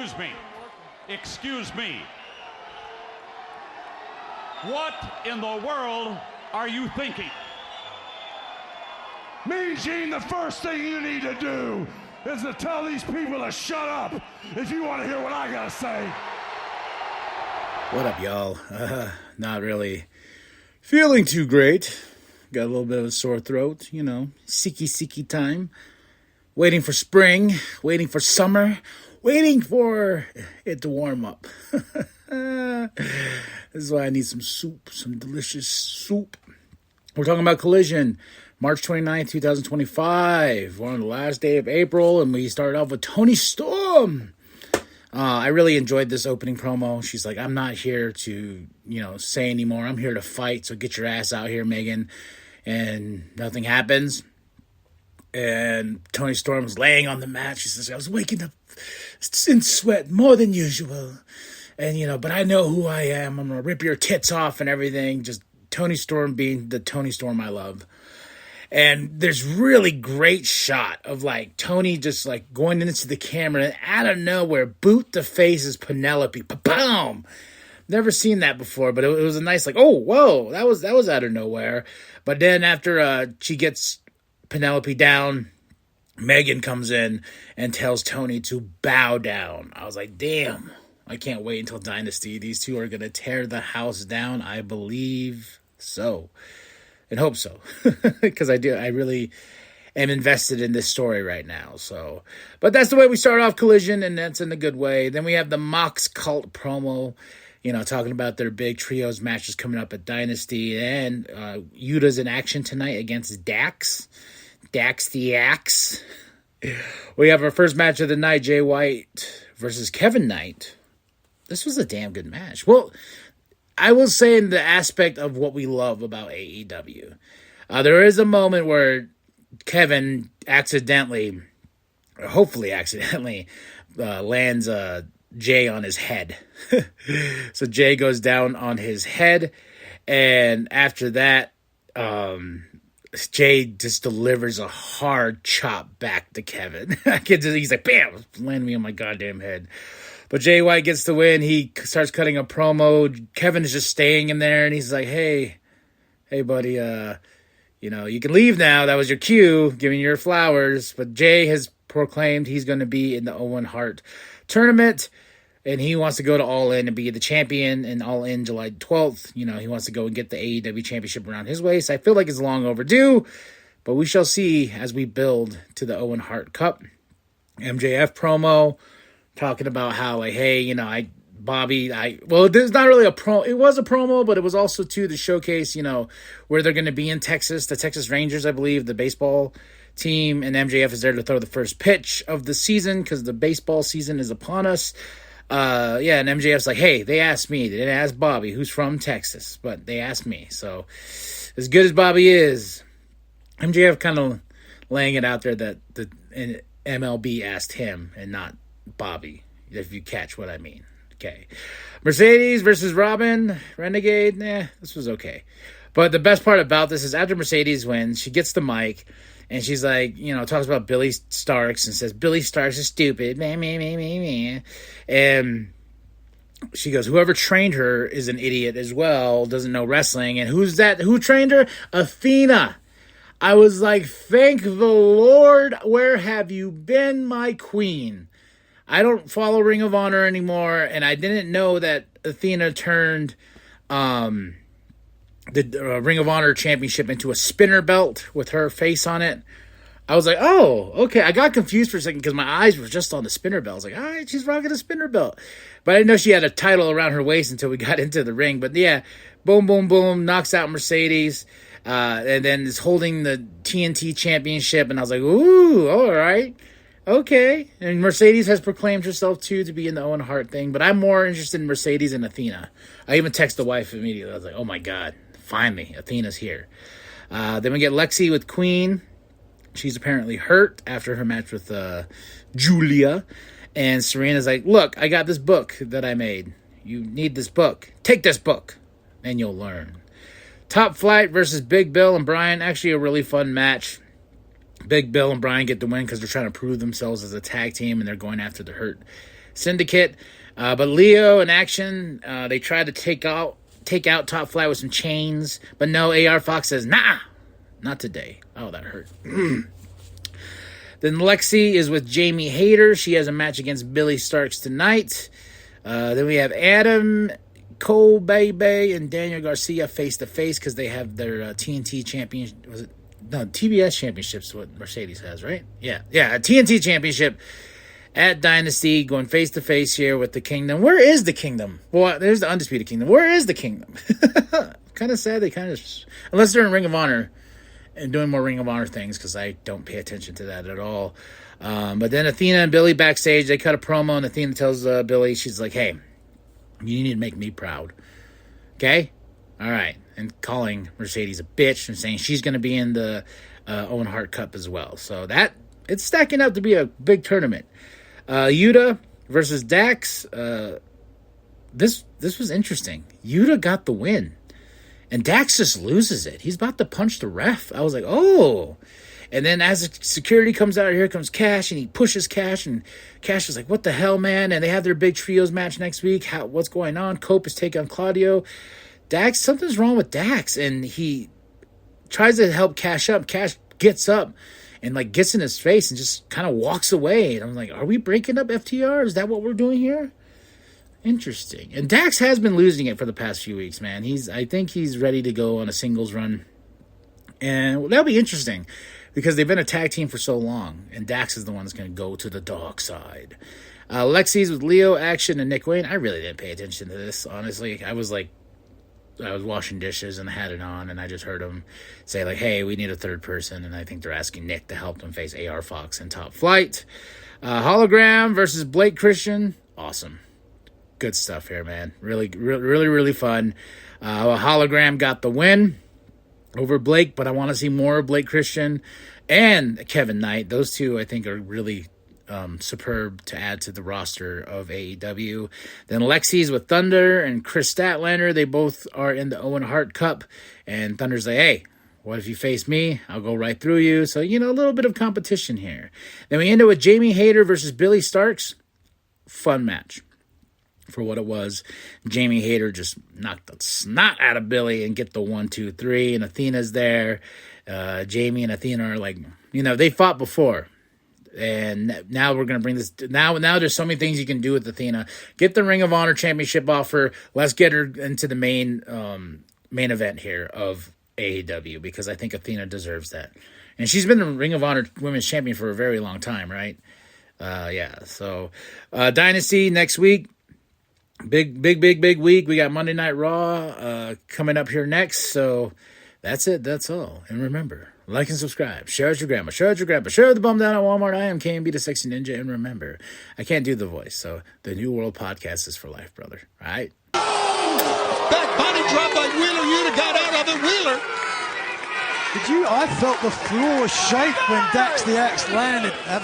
Excuse me. Excuse me. What in the world are you thinking? Mean Gene, the first thing you need to do is to tell these people to shut up if you want to hear what I gotta say. What up, y'all? Not really feeling too great. Got a little bit of a sore throat, you know, seeky time. Waiting for spring, waiting for summer, waiting for it to warm up. This is why I need some soup, some delicious soup. We're talking about Collision, March 29th, 2025. We're on the last day of April, and we started off with Toni Storm. I really enjoyed this opening promo. She's like, I'm not here to, say anymore. I'm here to fight, so get your ass out here, Megan. And nothing happens. And Toni Storm's laying on the mat. She says, I was waking up in sweat more than usual. And, but I know who I am. I'm going to rip your tits off and everything. Just Toni Storm being the Toni Storm I love. And there's really great shot of, Toni just, going into the camera. And out of nowhere, boot the face is Penelope. Boom! Never seen that before, but it was a nice, oh, whoa, that was out of nowhere. But then after she gets Penelope down, Megan comes in and tells Toni to bow down. I was like, damn, I can't wait until Dynasty. These two are going to tear the house down. I believe so. And hope so. Because I really am invested in this story right now. So, but that's the way we start off Collision, and that's in a good way. Then we have the Mox Cult promo, talking about their big trios matches coming up at Dynasty. And Yuta's in action tonight against Dax. Dax the Axe. We have our first match of the night, Jay White versus Kevin Knight. This was a damn good match. Well, I will say in the aspect of what we love about AEW, there is a moment where Kevin hopefully accidentally, lands Jay on his head. So Jay goes down on his head, and after that, Jay just delivers a hard chop back to Kevin. He's like, bam, land me on my goddamn head. But Jay White gets the win. He starts cutting a promo. Kevin is just staying in there, and he's like, hey, buddy, you can leave now. That was your cue, giving you your flowers. But Jay has proclaimed he's going to be in the Owen Hart tournament, and he wants to go to All In and be the champion in All In July 12th. He wants to go and get the AEW championship around his waist. I feel like it's long overdue, but we shall see as we build to the Owen Hart Cup. MJF promo, talking about how, there's not really a promo. It was a promo, but it was also, to showcase, where they're going to be in Texas. The Texas Rangers, I believe, the baseball team, and MJF is there to throw the first pitch of the season because the baseball season is upon us. And MJF's like, hey, they asked me. They didn't ask Bobby, who's from Texas, but they asked me. So, as good as Bobby is, MJF kind of laying it out there that the MLB asked him and not Bobby, if you catch what I mean. Okay. Mercedes versus Robin, Renegade, this was okay. But the best part about this is after Mercedes wins, she gets the mic, and she's like, talks about Billy Starks and says, Billy Starks is stupid. And she goes, whoever trained her is an idiot as well, doesn't know wrestling. And who's that? Who trained her? Athena. I was like, thank the Lord. Where have you been, my queen? I don't follow Ring of Honor anymore, and I didn't know that Athena turned the Ring of Honor championship into a spinner belt with her face on it. I was like, oh, okay. I got confused for a second because my eyes were just on the spinner belt. I was like, all right, she's rocking a spinner belt. But I didn't know she had a title around her waist until we got into the ring. But yeah, boom, boom, boom, knocks out Mercedes. And then is holding the TNT championship. And I was like, ooh, all right. Okay. And Mercedes has proclaimed herself, too, to be in the Owen Hart thing. But I'm more interested in Mercedes and Athena. I even texted the wife immediately. I was like, oh, my God. Finally, Athena's here. Then we get Lexi with Queen. She's apparently hurt after her match with Julia. And Serena's like, look, I got this book that I made. You need this book. Take this book, and you'll learn. Top Flight versus Big Bill and Brian. Actually, a really fun match. Big Bill and Brian get the win because they're trying to prove themselves as a tag team, and they're going after the Hurt Syndicate. But Leo in action, they tried to take out Top Flight with some chains. But no, AR Fox says, nah, not today. Oh, that hurt. Then Lexi is with Jamie Hayter. She has a match against Billy Starks tonight. Then we have Adam Cole Baby and Daniel Garcia face-to-face because they have their TNT champion. Was it? No, TBS championships, what Mercedes has, right? Yeah, a TNT championship at Dynasty, going face-to-face here with the Kingdom. Where is the Kingdom? Well, there's the Undisputed Kingdom. Where is the Kingdom? Kind of sad they kind of... Unless they're in Ring of Honor and doing more Ring of Honor things, because I don't pay attention to that at all. But then Athena and Billy backstage, they cut a promo, and Athena tells Billy, she's like, hey, you need to make me proud. Okay? All right. And calling Mercedes a bitch and saying she's going to be in the Owen Hart Cup as well. So that, it's stacking up to be a big tournament. Yuta versus Dax. This was interesting. Yuta got the win. And Dax just loses it. He's about to punch the ref. I was like, oh. And then as security comes out, here comes Cash, and he pushes Cash, and Cash is like, what the hell, man? And they have their big trios match next week. What's going on? Cope is taking on Claudio. Dax, something's wrong with Dax. And he tries to help Cash up. Cash gets up and like gets in his face and just kind of walks away. And I'm like, are we breaking up FTR? Is that what we're doing here? Interesting. And Dax has been losing it for the past few weeks, man. I think he's ready to go on a singles run. And that'll be interesting because they've been a tag team for so long. And Dax is the one that's going to go to the dark side. Lexi's with Leo, Action, and Nick Wayne. I really didn't pay attention to this, honestly. I was washing dishes and had it on, and I just heard them say, like, hey, we need a third person. And I think they're asking Nick to help them face AR Fox and Top Flight. Hologram versus Blake Christian. Awesome. Good stuff here, man. Really, really, really fun. Hologram got the win over Blake, but I want to see more of Blake Christian and Kevin Knight. Those two, I think, are really superb to add to the roster of AEW. Then Lexi's with Thunder and Chris Statlander. They both are in the Owen Hart Cup, and Thunder's like, hey, what if you face me? I'll go right through you. So, a little bit of competition here. Then we end it with Jamie Hayter versus Billy Starks. Fun match. For what it was, Jamie Hayter just knocked the snot out of Billy and get the 1, 2, 3, and Athena's there. Jamie and Athena are like, they fought before, and now we're gonna bring this. Now there's so many things you can do with Athena. Get the Ring of Honor Championship offer. Let's get her into the main event here of AEW because I think Athena deserves that, and she's been the Ring of Honor Women's Champion for a very long time, right? So Dynasty next week. Big week. We got Monday Night Raw coming up here next. So that's it. That's all. And remember, like and subscribe. Share with your grandma. Share with your grandpa. Share with the bum down at Walmart. I am KMB the Sexy Ninja. And remember, I can't do the voice. So the New World Podcast is for life, brother. All right? Back body drop by Wheeler. Yuta got out of it. Wheeler. I felt the floor shake when Dax the Axe landed.